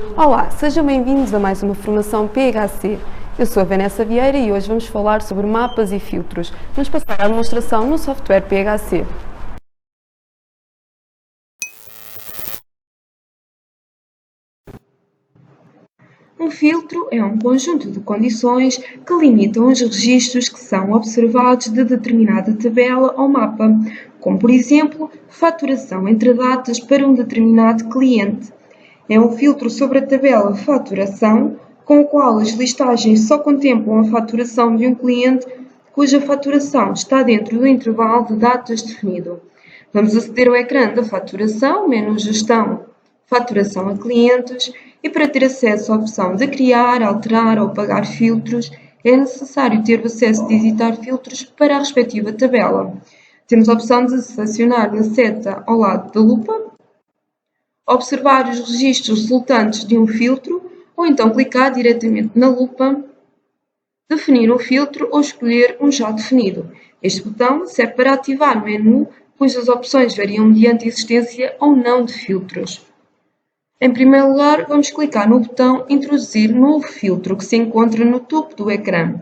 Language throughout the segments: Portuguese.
Olá, sejam bem-vindos a mais uma formação PHC. Eu sou a Vanessa Vieira e hoje vamos falar sobre mapas e filtros. Vamos passar à demonstração no software PHC. Um filtro é um conjunto de condições que limitam os registros que são observados de determinada tabela ou mapa, como por exemplo, faturação entre datas para um determinado cliente. É um filtro sobre a tabela faturação, com o qual as listagens só contemplam a faturação de um cliente cuja faturação está dentro do intervalo de datas definido. Vamos aceder ao ecrã da faturação, menu Gestão, Faturação a clientes, e para ter acesso à opção de criar, alterar ou apagar filtros, é necessário ter o acesso de editar filtros para a respectiva tabela. Temos a opção de selecionar na seta ao lado da lupa, observar os registros resultantes de um filtro ou então clicar diretamente na lupa, definir um filtro ou escolher um já definido. Este botão serve para ativar o menu, cujas opções variam mediante a existência ou não de filtros. Em primeiro lugar, vamos clicar no botão Introduzir novo filtro, que se encontra no topo do ecrã.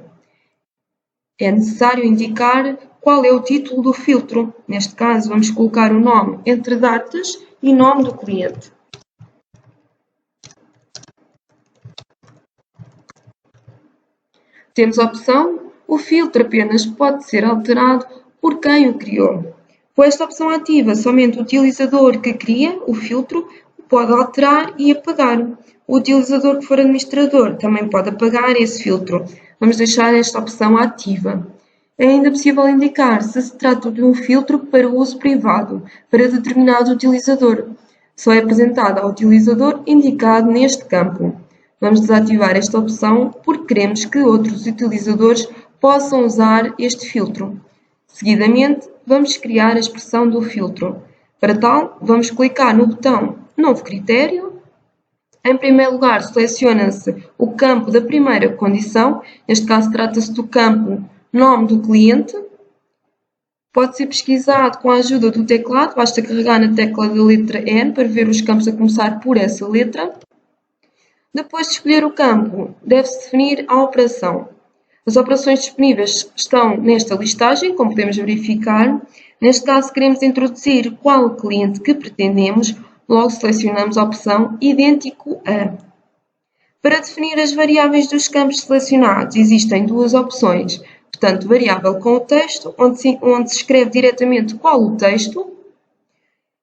É necessário indicar qual é o título do filtro. Neste caso, vamos colocar o nome entre datas e nome do cliente. Temos a opção: o filtro apenas pode ser alterado por quem o criou. Com esta opção ativa, somente o utilizador que cria o filtro pode alterar e apagar. O utilizador que for administrador também pode apagar esse filtro. Vamos deixar esta opção ativa. É ainda possível indicar se se trata de um filtro para uso privado, para determinado utilizador. Só é apresentado ao utilizador indicado neste campo. Vamos desativar esta opção porque queremos que outros utilizadores possam usar este filtro. Seguidamente, vamos criar a expressão do filtro. Para tal, vamos clicar no botão Novo critério. Em primeiro lugar, seleciona-se o campo da primeira condição. Neste caso, trata-se do campo Nome do cliente. Pode ser pesquisado com a ajuda do teclado. Basta carregar na tecla da letra N para ver os campos a começar por essa letra. Depois de escolher o campo, deve-se definir a operação. As operações disponíveis estão nesta listagem, como podemos verificar. Neste caso, queremos introduzir qual o cliente que pretendemos. Logo selecionamos a opção Idêntico a. Para definir as variáveis dos campos selecionados, existem duas opções. Portanto, variável com o texto, onde se escreve diretamente qual o texto,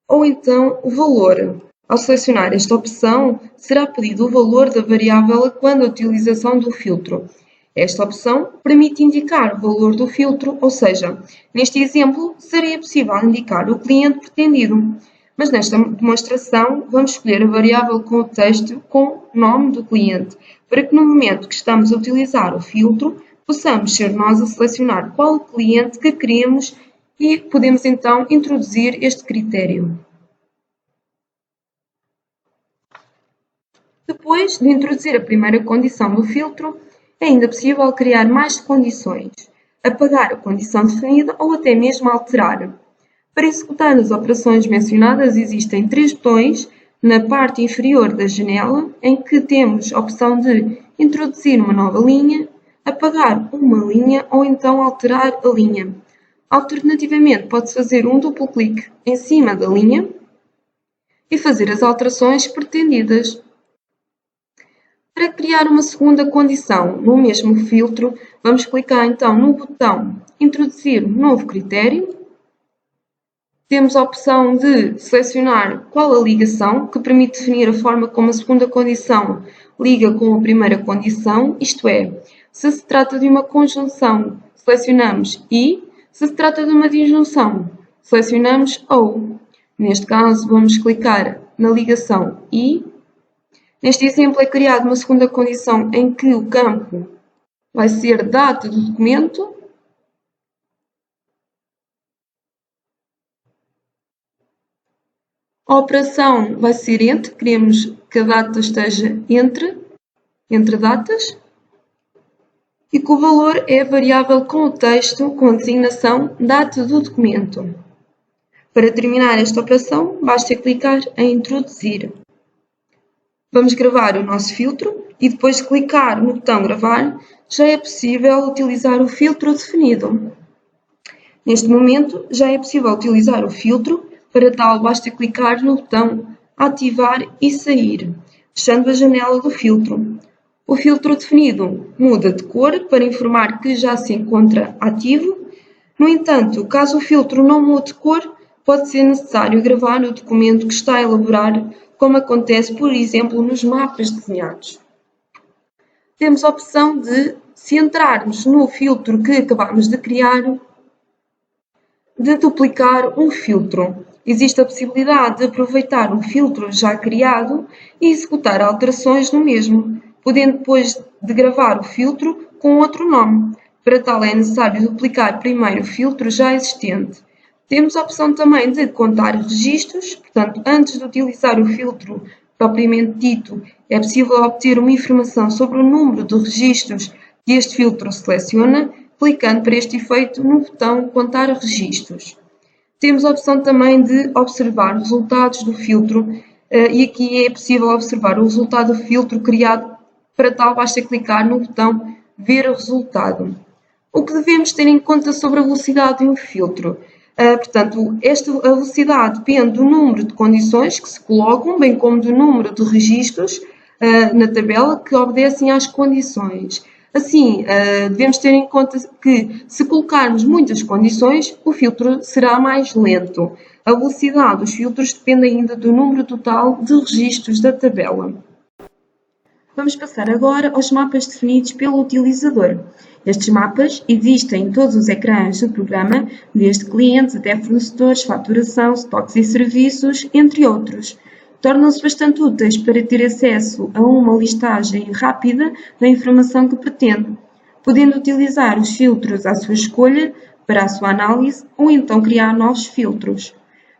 ou então o valor. Ao selecionar esta opção, será pedido o valor da variável quando a utilização do filtro. Esta opção permite indicar o valor do filtro, ou seja, neste exemplo, seria possível indicar o cliente pretendido. Mas nesta demonstração, vamos escolher a variável com o texto com o nome do cliente, para que no momento que estamos a utilizar o filtro, possamos ser nós a selecionar qual o cliente que queremos e podemos então introduzir este critério. Depois de introduzir a primeira condição do filtro, é ainda possível criar mais condições, apagar a condição definida ou até mesmo alterar. Para executar as operações mencionadas, existem três botões na parte inferior da janela, em que temos a opção de introduzir uma nova linha, apagar uma linha ou então alterar a linha. Alternativamente, pode-se fazer um duplo clique em cima da linha e fazer as alterações pretendidas. Para criar uma segunda condição no mesmo filtro, vamos clicar então no botão Introduzir um novo critério. Temos a opção de selecionar qual a ligação, que permite definir a forma como a segunda condição liga com a primeira condição, isto é, se se trata de uma conjunção, selecionamos e, se se trata de uma disjunção, selecionamos ou. Neste caso, vamos clicar na ligação e. Neste exemplo, é criada uma segunda condição em que o campo vai ser data do documento. A operação vai ser entre, queremos que a data esteja entre datas, e que o valor é a variável com o texto com a designação data do documento. Para terminar esta operação, basta clicar em Introduzir. Vamos gravar o nosso filtro e depois de clicar no botão gravar, já é possível utilizar o filtro definido. Neste momento, já é possível utilizar o filtro, para tal basta clicar no botão ativar e sair, fechando a janela do filtro. O filtro definido muda de cor para informar que já se encontra ativo. No entanto, caso o filtro não mude de cor, pode ser necessário gravar o documento que está a elaborar, como acontece, por exemplo, nos mapas desenhados. Temos a opção de, se entrarmos no filtro que acabamos de criar, de duplicar um filtro. Existe a possibilidade de aproveitar um filtro já criado e executar alterações no mesmo, podendo depois de gravar o filtro com outro nome. Para tal é necessário duplicar primeiro o filtro já existente. Temos a opção também de contar registros, portanto, antes de utilizar o filtro propriamente dito, é possível obter uma informação sobre o número de registros que este filtro seleciona, clicando para este efeito no botão Contar registros. Temos a opção também de observar os resultados do filtro e aqui é possível observar o resultado do filtro criado. Para tal, basta clicar no botão Ver o resultado. O que devemos ter em conta sobre a velocidade de um filtro? Portanto, a velocidade depende do número de condições que se colocam, bem como do número de registros na tabela que obedecem às condições. Assim, devemos ter em conta que, se colocarmos muitas condições, o filtro será mais lento. A velocidade dos filtros depende ainda do número total de registros da tabela. Vamos passar agora aos mapas definidos pelo utilizador. Estes mapas existem em todos os ecrãs do programa, desde clientes até fornecedores, faturação, estoques e serviços, entre outros. Tornam-se bastante úteis para ter acesso a uma listagem rápida da informação que pretende, podendo utilizar os filtros à sua escolha para a sua análise ou então criar novos filtros.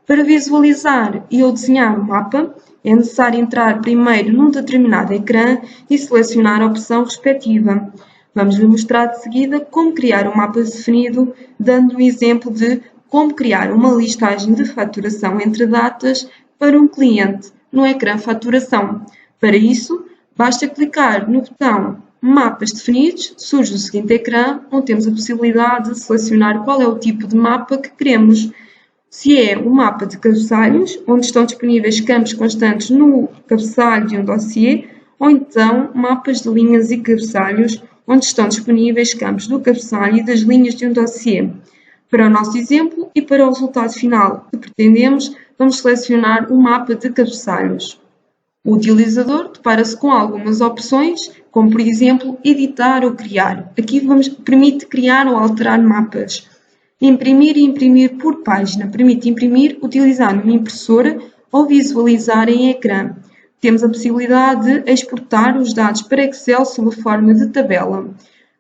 Para visualizar e ou desenhar o mapa, é necessário entrar primeiro num determinado ecrã e selecionar a opção respectiva. Vamos-lhe mostrar de seguida como criar um mapa definido, dando um exemplo de como criar uma listagem de faturação entre datas para um cliente no ecrã Faturação. Para isso, basta clicar no botão Mapas definidos, surge o seguinte ecrã, onde temos a possibilidade de selecionar qual é o tipo de mapa que queremos. Se é um mapa de cabeçalhos, onde estão disponíveis campos constantes no cabeçalho de um dossiê, ou então mapas de linhas e cabeçalhos, onde estão disponíveis campos do cabeçalho e das linhas de um dossiê. Para o nosso exemplo e para o resultado final que pretendemos, vamos selecionar um mapa de cabeçalhos. O utilizador depara-se com algumas opções, como por exemplo, editar ou criar. Aqui permite criar ou alterar mapas. Imprimir e imprimir por página. Permite imprimir utilizando uma impressora ou visualizar em ecrã. Temos a possibilidade de exportar os dados para Excel sob forma de tabela.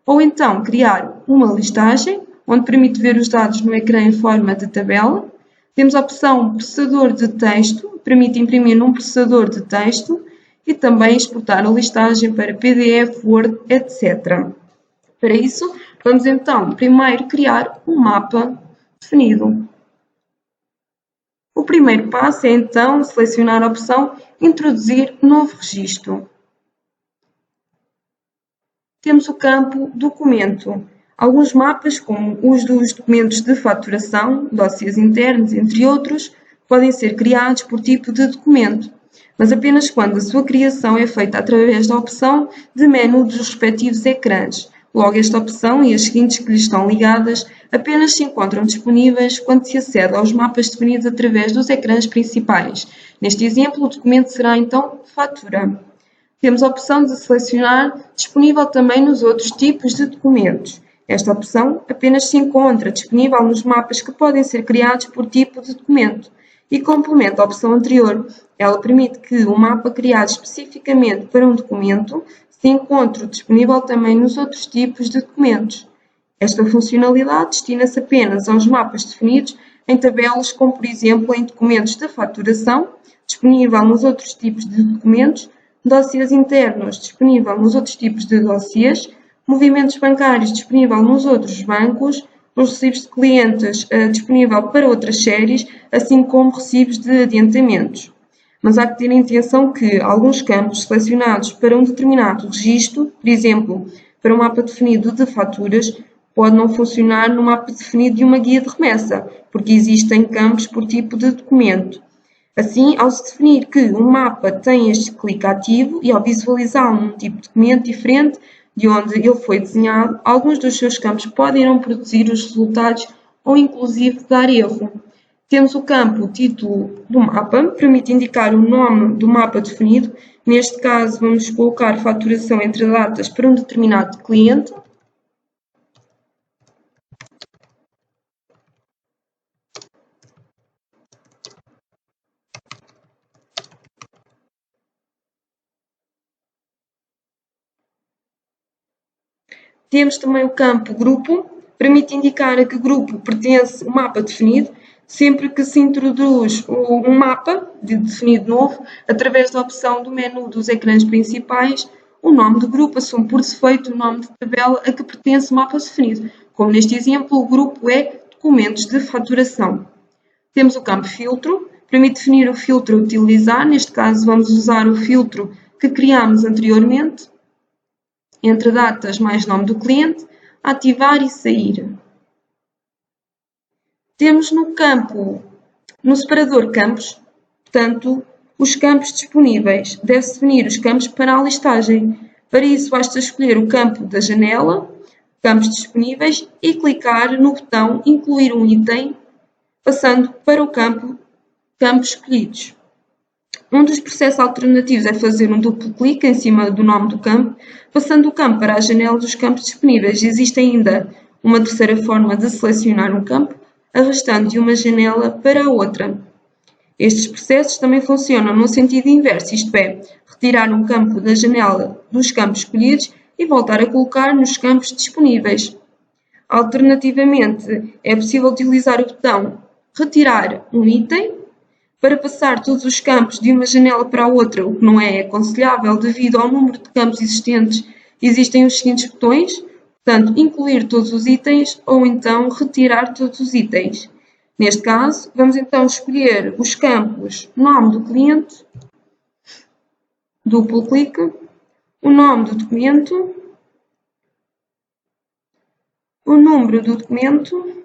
Ou então criar uma listagem, onde permite ver os dados no ecrã em forma de tabela. Temos a opção processador de texto, permite imprimir num processador de texto e também exportar a listagem para PDF, Word, etc. Para isso, vamos então primeiro criar um mapa definido. O primeiro passo é então selecionar a opção Introduzir novo registro. Temos o campo Documento. Alguns mapas, como os dos documentos de faturação, dossiês internos, entre outros, podem ser criados por tipo de documento, mas apenas quando a sua criação é feita através da opção de menu dos respectivos ecrãs. Logo, esta opção e as seguintes que lhe estão ligadas apenas se encontram disponíveis quando se acede aos mapas definidos através dos ecrãs principais. Neste exemplo, o documento será então Fatura. Temos a opção de selecionar disponível também nos outros tipos de documentos. Esta opção apenas se encontra disponível nos mapas que podem ser criados por tipo de documento e complementa a opção anterior. Ela permite que o mapa criado especificamente para um documento se encontre disponível também nos outros tipos de documentos. Esta funcionalidade destina-se apenas aos mapas definidos em tabelas, como por exemplo em documentos de faturação, disponível nos outros tipos de documentos, dossiês internos, disponível nos outros tipos de dossiês, movimentos bancários, disponível nos outros bancos, os recibos de clientes, disponível para outras séries, assim como recibos de adiantamentos. mas há que ter em atenção que alguns campos selecionados para um determinado registro, por exemplo, para um mapa definido de faturas, pode não funcionar no mapa definido de uma guia de remessa, porque existem campos por tipo de documento. Assim, ao se definir que um mapa tem este clique ativo e ao visualizar um tipo de documento diferente de onde ele foi desenhado, alguns dos seus campos podem não produzir os resultados ou inclusive dar erro. Temos o campo título do mapa, permite indicar o nome do mapa definido. Neste caso, vamos colocar faturação entre datas para um determinado cliente. Temos também o campo grupo, permite indicar a que grupo pertence o mapa definido, sempre que se introduz um mapa definido novo, através da opção do menu dos ecrãs principais, o nome do grupo assume por defeito o nome de tabela a que pertence o mapa definido, como neste exemplo o grupo é documentos de faturação. Temos o campo filtro, permite definir o filtro a utilizar, neste caso vamos usar o filtro que criámos anteriormente, entre datas mais nome do cliente, ativar e sair. Temos no separador campos, portanto, os campos disponíveis. Deve-se definir os campos para a listagem. Para isso, basta escolher o campo da janela, campos disponíveis e clicar no botão incluir um item, passando para o campo campos escolhidos. Um dos processos alternativos é fazer um duplo clique em cima do nome do campo, passando o campo para a janela dos campos disponíveis. Existe ainda uma terceira forma de selecionar um campo, arrastando de uma janela para a outra. Estes processos também funcionam no sentido inverso, isto é, retirar um campo da janela dos campos escolhidos e voltar a colocar nos campos disponíveis. Alternativamente, é possível utilizar o botão retirar um item para passar todos os campos de uma janela para a outra, o que não é aconselhável devido ao número de campos existentes. Existem os seguintes botões, portanto, incluir todos os itens ou então retirar todos os itens. Neste caso, vamos então escolher os campos nome do cliente, duplo clique, o nome do documento, o número do documento.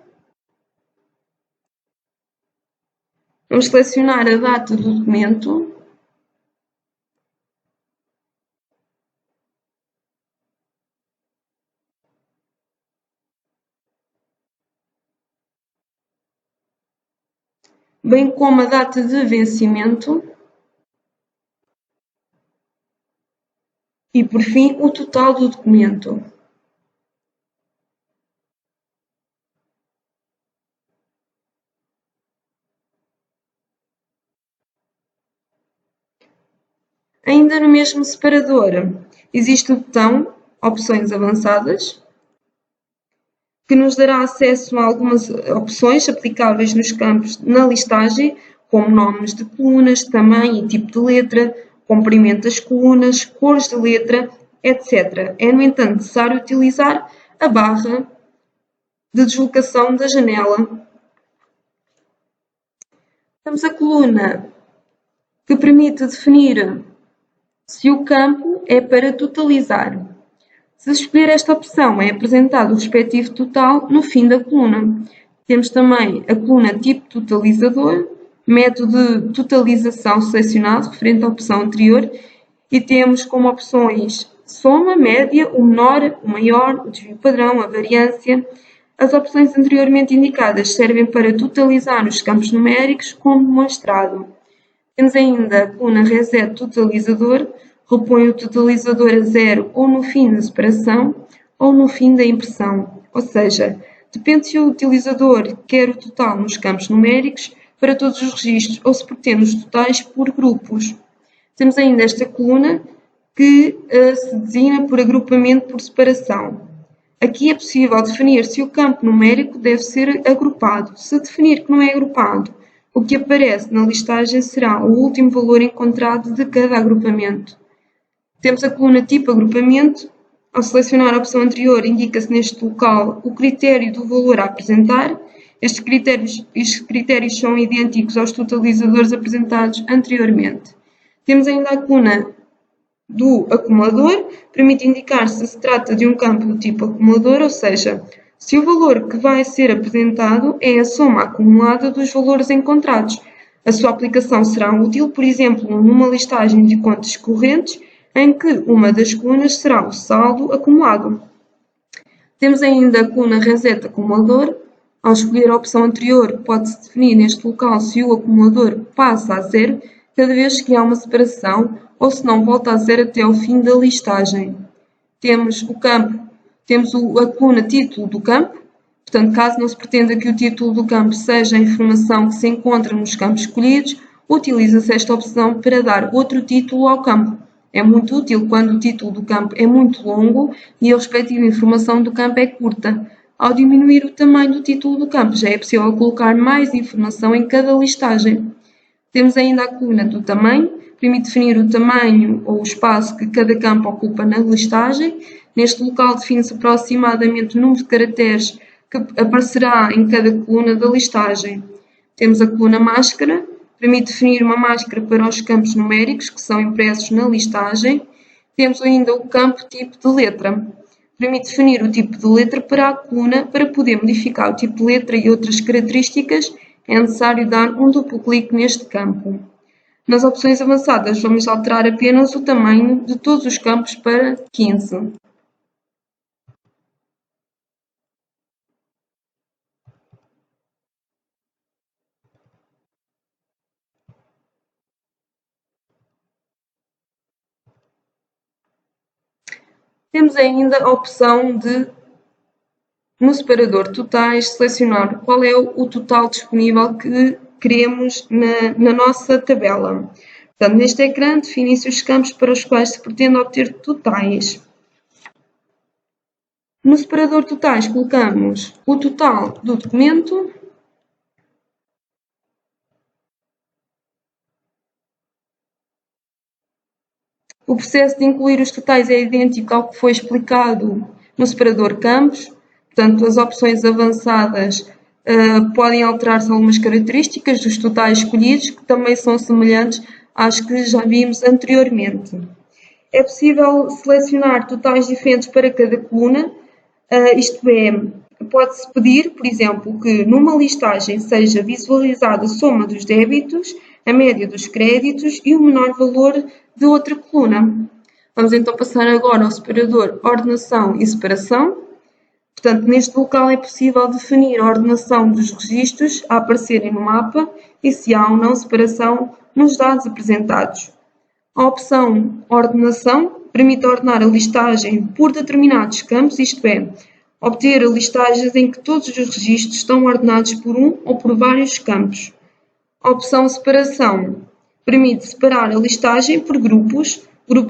Vamos selecionar a data do documento. Bem como a data de vencimento. E, por fim, o total do documento. Ainda no mesmo separador, existe o botão Opções Avançadas, que nos dará acesso a algumas opções aplicáveis nos campos na listagem, como nomes de colunas, tamanho e tipo de letra, comprimento das colunas, cores de letra, etc. É, no entanto, necessário utilizar a barra de deslocação da janela. Temos a coluna que permite definir se o campo é para totalizar. Se escolher esta opção, é apresentado o respectivo total no fim da coluna. Temos também a coluna tipo totalizador, método de totalização selecionado, referente à opção anterior, e temos como opções soma, média, o menor, o maior, o desvio padrão, a variância. As opções anteriormente indicadas servem para totalizar os campos numéricos, como demonstrado. Temos ainda a coluna reset totalizador, repõe o totalizador a zero ou no fim da separação ou no fim da impressão. Ou seja, depende se o utilizador quer o total nos campos numéricos para todos os registros ou se pretende os totais por grupos. Temos ainda esta coluna que se designa por agrupamento por separação. Aqui é possível definir se o campo numérico deve ser agrupado. Se definir que não é agrupado, o que aparece na listagem será o último valor encontrado de cada agrupamento. Temos a coluna tipo agrupamento. Ao selecionar a opção anterior, indica-se neste local o critério do valor a apresentar. Estes critérios são idênticos aos totalizadores apresentados anteriormente. Temos ainda a coluna do acumulador, permite indicar se se trata de um campo do tipo acumulador, ou seja, se o valor que vai ser apresentado é a soma acumulada dos valores encontrados. A sua aplicação será útil, por exemplo, numa listagem de contas correntes, em que uma das colunas será o saldo acumulado. Temos ainda a coluna reset acumulador. Ao escolher a opção anterior, pode-se definir neste local se o acumulador passa a zero cada vez que há uma separação ou se não volta a zero até ao fim da listagem. Temos a coluna título do campo. Portanto, caso não se pretenda que o título do campo seja a informação que se encontra nos campos escolhidos, utiliza-se esta opção para dar outro título ao campo. É muito útil quando o título do campo é muito longo e a respectiva informação do campo é curta. Ao diminuir o tamanho do título do campo, já é possível colocar mais informação em cada listagem. Temos ainda a coluna do tamanho, permite definir o tamanho ou o espaço que cada campo ocupa na listagem. Neste local define-se aproximadamente o número de caracteres que aparecerá em cada coluna da listagem. Temos a coluna máscara, permite definir uma máscara para os campos numéricos que são impressos na listagem. Temos ainda o campo tipo de letra. Permite definir o tipo de letra para a coluna. Para poder modificar o tipo de letra e outras características, é necessário dar um duplo clique neste campo. Nas opções avançadas, vamos alterar apenas o tamanho de todos os campos para 15. Temos ainda a opção de, no separador totais, selecionar qual é o total disponível que queremos na nossa tabela. Portanto, neste ecrã definem-se os campos para os quais se pretende obter totais. No separador totais colocamos o total do documento, o processo de incluir os totais é idêntico ao que foi explicado no separador campos. Portanto, as opções avançadas podem alterar-se algumas características dos totais escolhidos, que também são semelhantes às que já vimos anteriormente. É possível selecionar totais diferentes para cada coluna, isto é, pode-se pedir, por exemplo, que numa listagem seja visualizada a soma dos débitos, a média dos créditos e o menor valor de outra coluna. Vamos então passar agora ao separador ordenação e separação. Portanto, neste local é possível definir a ordenação dos registros a aparecerem no mapa e se há ou não separação nos dados apresentados. A opção ordenação permite ordenar a listagem por determinados campos, isto é, obter listagens em que todos os registros estão ordenados por um ou por vários campos. A opção separação permite separar a listagem por grupos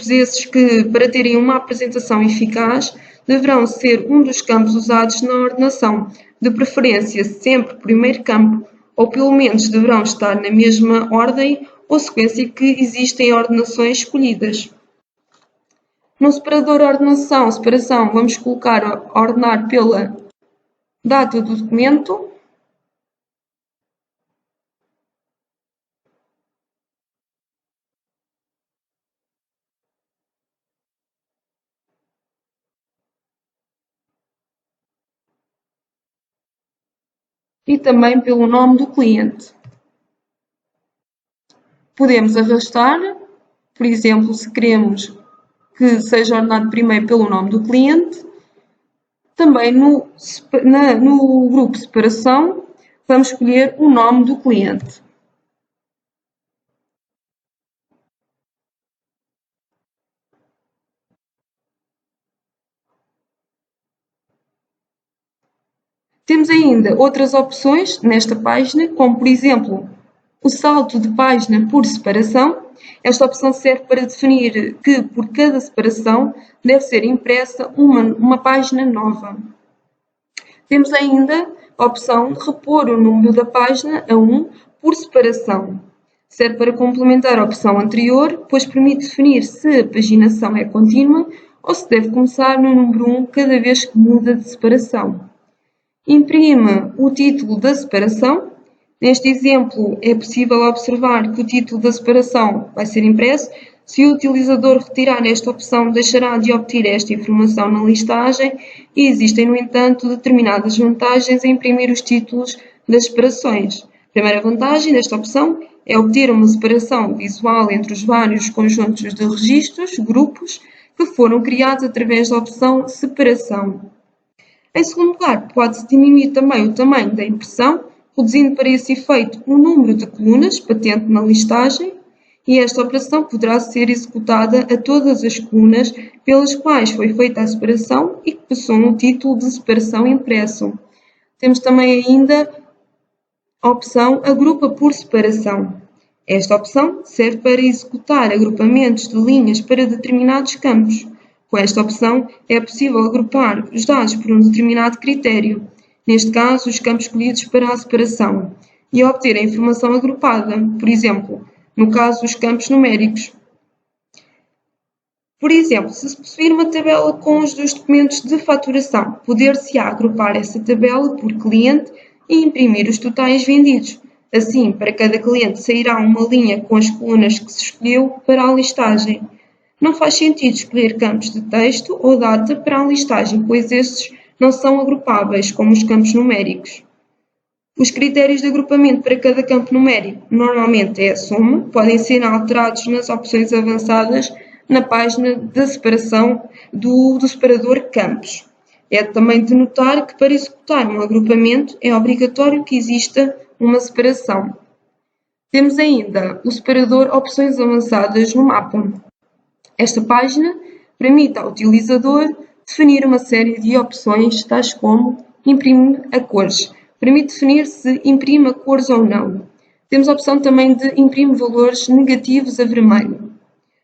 esses que, para terem uma apresentação eficaz, deverão ser um dos campos usados na ordenação, de preferência sempre primeiro campo, ou pelo menos deverão estar na mesma ordem ou sequência que existem ordenações escolhidas. No separador separação, vamos colocar ordenar pela data do documento. E também pelo nome do cliente. Podemos arrastar, por exemplo, se queremos que seja ordenado primeiro pelo nome do cliente. Também no grupo separação, vamos escolher o nome do cliente. Temos ainda outras opções nesta página, como por exemplo, o salto de página por separação. Esta opção serve para definir que por cada separação deve ser impressa uma página nova. Temos ainda a opção de repor o número da página a 1 por separação. Serve para complementar a opção anterior, pois permite definir se a paginação é contínua ou se deve começar no número 1 cada vez que muda de separação. imprime o título da separação. Neste exemplo, é possível observar que o título da separação vai ser impresso. Se o utilizador retirar esta opção, deixará de obter esta informação na listagem e existem, no entanto, determinadas vantagens em imprimir os títulos das separações. A primeira vantagem desta opção é obter uma separação visual entre os vários conjuntos de registros, grupos, que foram criados através da opção separação. Em segundo lugar, pode-se diminuir também o tamanho da impressão, reduzindo para esse efeito o número de colunas patente na listagem, e esta operação poderá ser executada a todas as colunas pelas quais foi feita a separação e que possuem o título de separação impresso. Temos também ainda a opção Agrupa por separação. Esta opção serve para executar agrupamentos de linhas para determinados campos. Com esta opção, é possível agrupar os dados por um determinado critério, neste caso, os campos escolhidos para a separação, e obter a informação agrupada, por exemplo, no caso, os campos numéricos. Por exemplo, se se possuir uma tabela com os dos documentos de faturação, poder-se-á agrupar essa tabela por cliente e imprimir os totais vendidos. Assim, para cada cliente sairá uma linha com as colunas que se escolheu para a listagem. Não faz sentido escolher campos de texto ou data para a listagem, pois estes não são agrupáveis, como os campos numéricos. Os critérios de agrupamento para cada campo numérico normalmente é a soma, podem ser alterados nas opções avançadas na página da separação do separador campos. É também de notar que para executar um agrupamento é obrigatório que exista uma separação. Temos ainda o separador Opções Avançadas no mapa. Esta página permite ao utilizador definir uma série de opções, tais como imprimir a cores. Permite definir se imprime a cores ou não. Temos a opção também de imprime valores negativos a vermelho.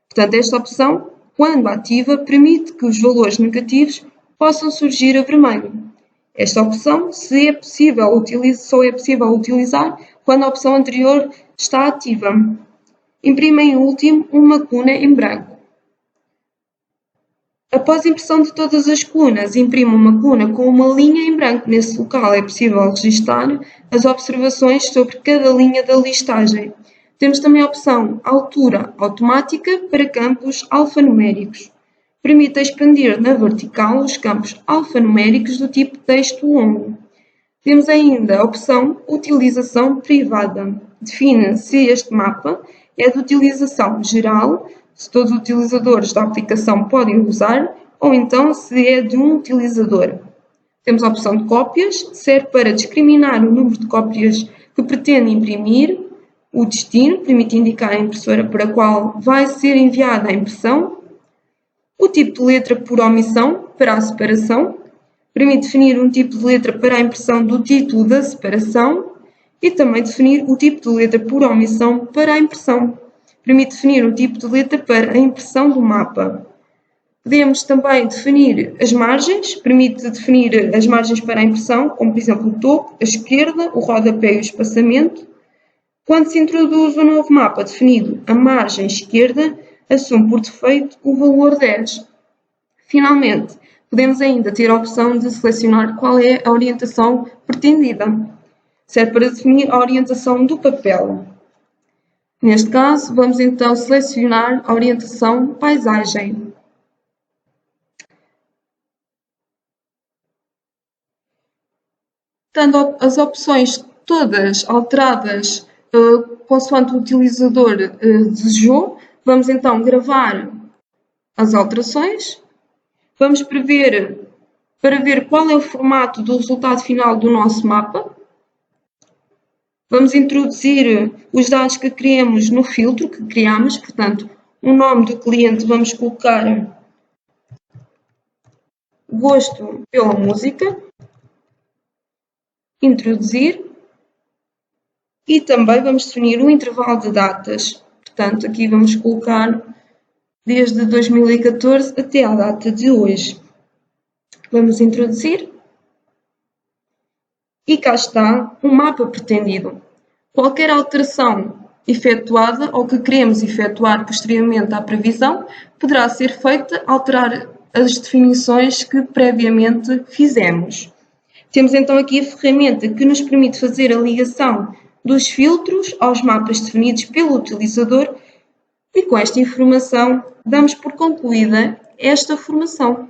Portanto, esta opção, quando ativa, permite que os valores negativos possam surgir a vermelho. Esta opção só é possível utilizar quando a opção anterior está ativa. Imprime em último uma coluna em branco. Após a impressão de todas as colunas, imprime uma coluna com uma linha em branco. Nesse local é possível registrar as observações sobre cada linha da listagem. Temos também a opção Altura Automática para campos alfanuméricos. Permite expandir na vertical os campos alfanuméricos do tipo texto longo. Temos ainda a opção Utilização Privada. Define se este mapa é de utilização geral, se todos os utilizadores da aplicação podem usar, ou então se é de um utilizador. Temos a opção de cópias, serve para discriminar o número de cópias que pretende imprimir. O destino permite indicar a impressora para a qual vai ser enviada a impressão. O tipo de letra por omissão para a separação. Permite definir um tipo de letra para a impressão do título da separação e também definir o tipo de letra por omissão para a impressão. Permite definir o tipo de letra para a impressão do mapa. Podemos também definir as margens, permite definir as margens para a impressão, como por exemplo o topo, a esquerda, o rodapé e o espaçamento. Quando se introduz o novo mapa definido, a margem esquerda assume por defeito o valor 10. Finalmente, podemos ainda ter a opção de selecionar qual é a orientação pretendida. Serve para definir a orientação do papel. Neste caso, vamos então selecionar a orientação paisagem. Tendo as opções todas alteradas consoante o utilizador desejou, vamos então gravar as alterações. Vamos prever para ver qual é o formato do resultado final do nosso mapa. Vamos introduzir os dados que queremos no filtro que criamos, portanto, o nome do cliente vamos colocar gosto pela música, introduzir e também vamos definir o intervalo de datas. Portanto, aqui vamos colocar desde 2014 até à data de hoje. Vamos introduzir. E cá está o mapa pretendido. Qualquer alteração efetuada ou que queremos efetuar posteriormente à previsão poderá ser feita alterar as definições que previamente fizemos. Temos então aqui a ferramenta que nos permite fazer a ligação dos filtros aos mapas definidos pelo utilizador e com esta informação damos por concluída esta formação.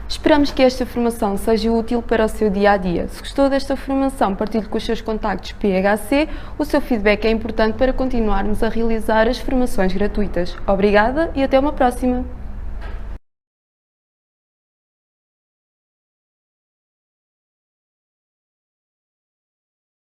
Esperamos que esta formação seja útil para o seu dia-a-dia. Se gostou desta formação, partilhe com os seus contactos PHC. O seu feedback é importante para continuarmos a realizar as formações gratuitas. Obrigada e até uma próxima!